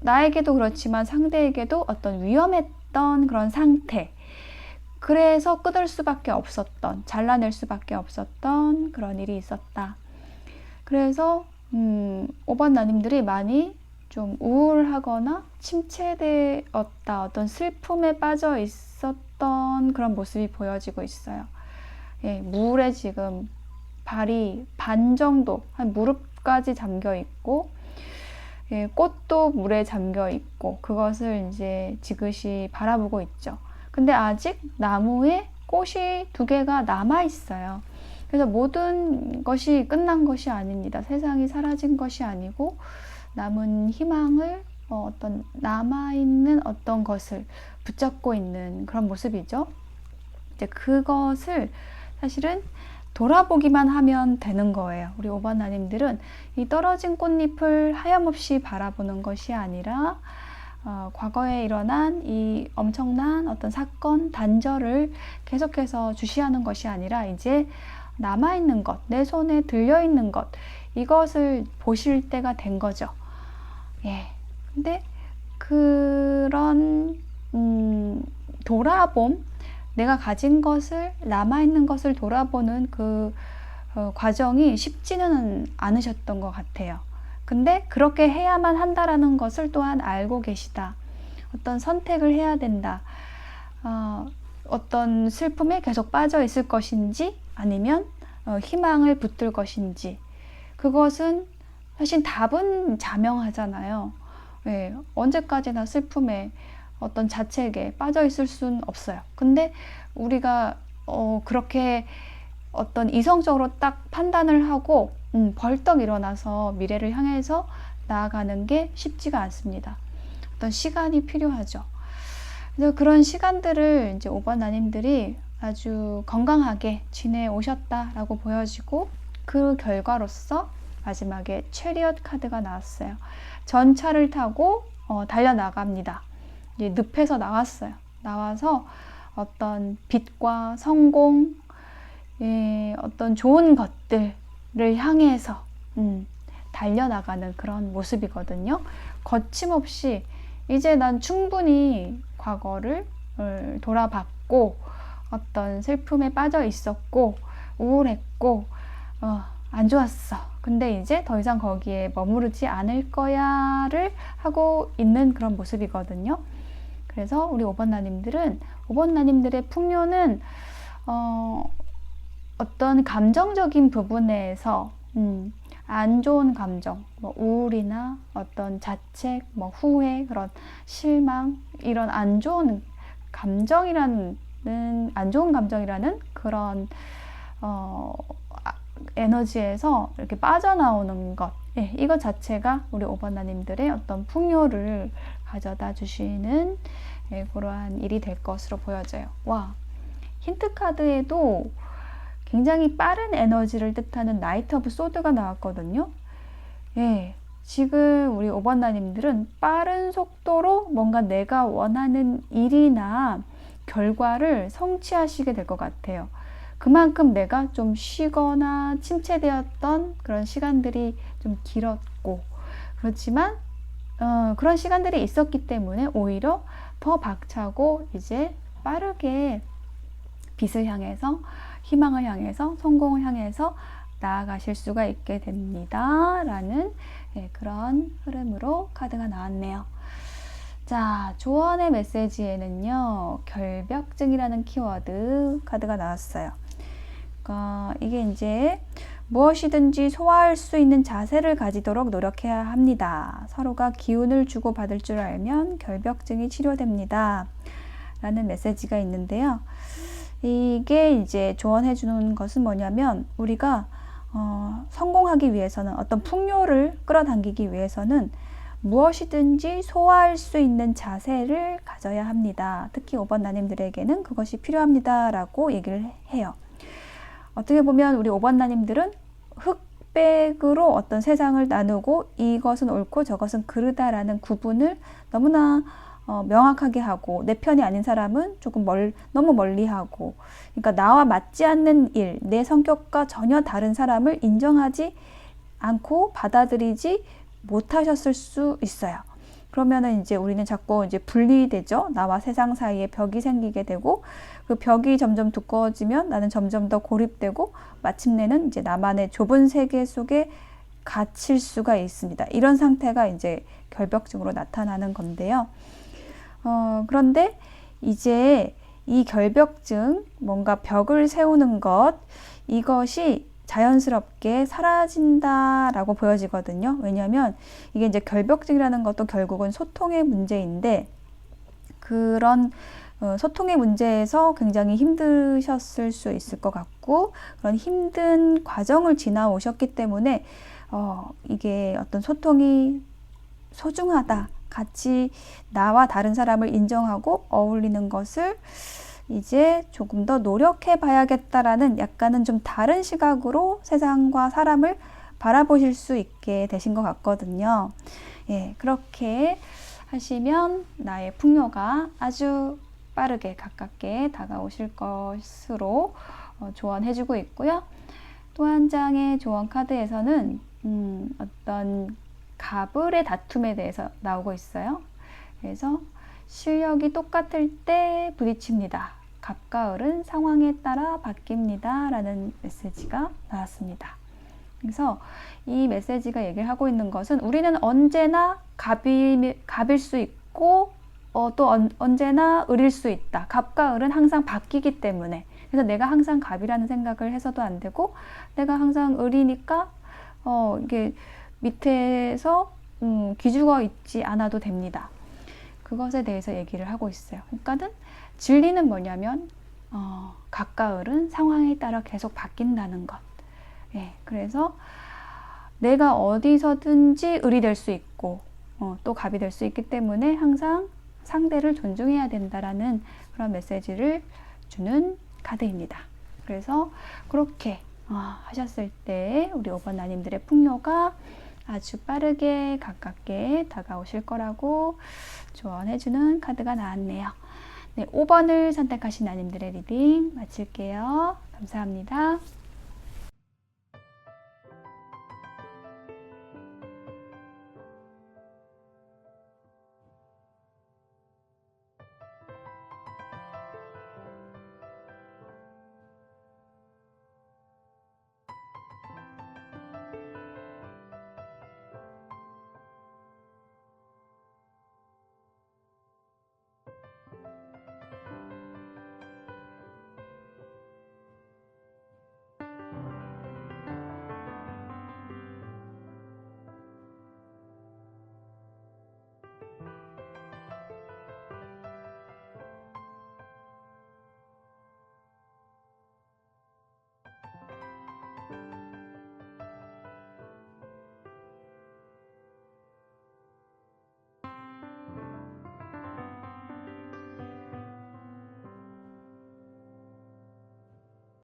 나에게도 그렇지만 상대에게도 어떤 위험했던 그런 상태. 그래서 끊을 수밖에 없었던, 잘라낼 수밖에 없었던 그런 일이 있었다. 그래서 5번 나님들이 많이 좀 우울하거나 침체되었다, 어떤 슬픔에 빠져 있었던 그런 모습이 보여지고 있어요. 예, 물에 지금 발이 반 정도, 한 무릎까지 잠겨 있고, 예, 꽃도 물에 잠겨 있고, 그것을 이제 지그시 바라보고 있죠. 근데 아직 나무에 꽃이 2개가 남아 있어요. 그래서 모든 것이 끝난 것이 아닙니다. 세상이 사라진 것이 아니고 남은 희망을 어떤 남아있는 어떤 것을 붙잡고 있는 그런 모습이죠. 이제 그것을 사실은 돌아보기만 하면 되는 거예요. 우리 5번 나님들은 이 떨어진 꽃잎을 하염없이 바라보는 것이 아니라 과거에 일어난 이 엄청난 어떤 사건, 단절을 계속해서 주시하는 것이 아니라 이제 남아있는 것, 내 손에 들려있는 것, 이것을 보실 때가 된 거죠. 예. 근데 그런 돌아봄, 내가 가진 것을, 남아있는 것을 돌아보는 그 과정이 쉽지는 않으셨던 것 같아요. 근데 그렇게 해야만 한다라는 것을 또한 알고 계시다. 어떤 선택을 해야 된다. 어떤 슬픔에 계속 빠져 있을 것인지 아니면 희망을 붙들 것인지, 그것은 사실 답은 자명하잖아요. 예, 언제까지나 슬픔에 어떤 자책에 빠져 있을 수는 없어요. 근데 우리가 그렇게 어떤 이성적으로 딱 판단을 하고 벌떡 일어나서 미래를 향해서 나아가는 게 쉽지가 않습니다. 어떤 시간이 필요하죠. 그래서 그런 시간들을 이제 5번 나님들이 아주 건강하게 지내오셨다라고 보여지고, 그 결과로서 마지막에 체리엇 카드가 나왔어요. 전차를 타고 달려나갑니다. 이제 늪에서 나왔어요. 나와서 어떤 빛과 성공, 어떤 좋은 것들을 향해서 달려나가는 그런 모습이거든요. 거침없이 이제 난 충분히 과거를 돌아봤고, 어떤 슬픔에 빠져 있었고, 우울했고, 안 좋았어. 근데 이제 더 이상 거기에 머무르지 않을 거야를 하고 있는 그런 모습이거든요. 그래서 우리 5번 나님들은, 5번 나님들의 풍요는 어떤 감정적인 부분에서 안 좋은 감정, 뭐 우울이나 어떤 자책, 뭐 후회, 그런 실망, 이런 안 좋은 감정이라는 그런 에너지에서 이렇게 빠져나오는 것, 예, 이것 자체가 우리 5번 나님들의 어떤 풍요를 가져다 주시는, 예, 그러한 일이 될 것으로 보여져요. 와, 힌트 카드에도 굉장히 빠른 에너지를 뜻하는 나이트 오브 소드가 나왔거든요. 예, 지금 우리 5번 나님들은 빠른 속도로 뭔가 내가 원하는 일이나 결과를 성취하시게 될 것 같아요. 그만큼 내가 좀 쉬거나 침체되었던 그런 시간들이 좀 길었고, 그렇지만 그런 시간들이 있었기 때문에 오히려 더 박차고 이제 빠르게 빛을 향해서, 희망을 향해서, 성공을 향해서 나아가실 수가 있게 됩니다. 라는, 예, 그런 흐름으로 카드가 나왔네요. 자, 조언의 메시지에는요, 결벽증이라는 키워드 카드가 나왔어요. 이게 이제 무엇이든지 소화할 수 있는 자세를 가지도록 노력해야 합니다. 서로가 기운을 주고받을 줄 알면 결벽증이 치료됩니다. 라는 메시지가 있는데요. 이게 이제 조언해 주는 것은 뭐냐면, 우리가 성공하기 위해서는, 어떤 풍요를 끌어당기기 위해서는 무엇이든지 소화할 수 있는 자세를 가져야 합니다. 특히 5번 나님들에게는 그것이 필요합니다. 라고 얘기를 해요. 어떻게 보면 우리 5번 나님들은 흑백으로 어떤 세상을 나누고 이것은 옳고 저것은 그르다라는 구분을 너무나 명확하게 하고, 내 편이 아닌 사람은 조금 너무 멀리 하고, 그러니까 나와 맞지 않는 일, 내 성격과 전혀 다른 사람을 인정하지 않고 받아들이지 못하셨을 수 있어요. 그러면은 이제 우리는 자꾸 이제 분리되죠. 나와 세상 사이에 벽이 생기게 되고, 그 벽이 점점 두꺼워지면 나는 점점 더 고립되고, 마침내는 이제 나만의 좁은 세계 속에 갇힐 수가 있습니다. 이런 상태가 이제 결벽증으로 나타나는 건데요. 그런데 이제 이 결벽증, 뭔가 벽을 세우는 것, 이것이 자연스럽게 사라진다라고 보여지거든요. 왜냐하면 이게 이제 결벽증이라는 것도 결국은 소통의 문제인데, 그런 소통의 문제에서 굉장히 힘드셨을 수 있을 것 같고, 그런 힘든 과정을 지나오셨기 때문에 이게 어떤 소통이 소중하다, 같이 나와 다른 사람을 인정하고 어울리는 것을 이제 조금 더 노력해 봐야겠다라는 약간은 좀 다른 시각으로 세상과 사람을 바라보실 수 있게 되신 것 같거든요. 예, 그렇게 하시면 나의 풍요가 아주 빠르게 가깝게 다가오실 것으로 조언해주고 있고요. 또 한 장의 조언 카드에서는 어떤 가불의 다툼에 대해서 나오고 있어요. 그래서 실력이 똑같을 때 부딪힙니다. 갑과 을은 상황에 따라 바뀝니다. 라는 메시지가 나왔습니다. 그래서 이 메시지가 얘기를 하고 있는 것은 우리는 언제나 갑일 수 있고 또 언제나 을일 수 있다. 갑과 을은 항상 바뀌기 때문에, 그래서 내가 항상 갑이라는 생각을 해서도 안 되고, 내가 항상 을이니까 이게 밑에서 기죽어 있지 않아도 됩니다. 그것에 대해서 얘기를 하고 있어요. 그러니까는 진리는 뭐냐면 갑과 을은 상황에 따라 계속 바뀐다는 것. 예, 그래서 내가 어디서든지 을이 될 수 있고 또 갑이 될 수 있기 때문에 항상 상대를 존중해야 된다라는 그런 메시지를 주는 카드입니다. 그래서 그렇게 하셨을 때 우리 5번 나님들의 풍요가 아주 빠르게 가깝게 다가오실 거라고 조언해주는 카드가 나왔네요. 네, 5번을 선택하신 나님들의 리딩 마칠게요. 감사합니다.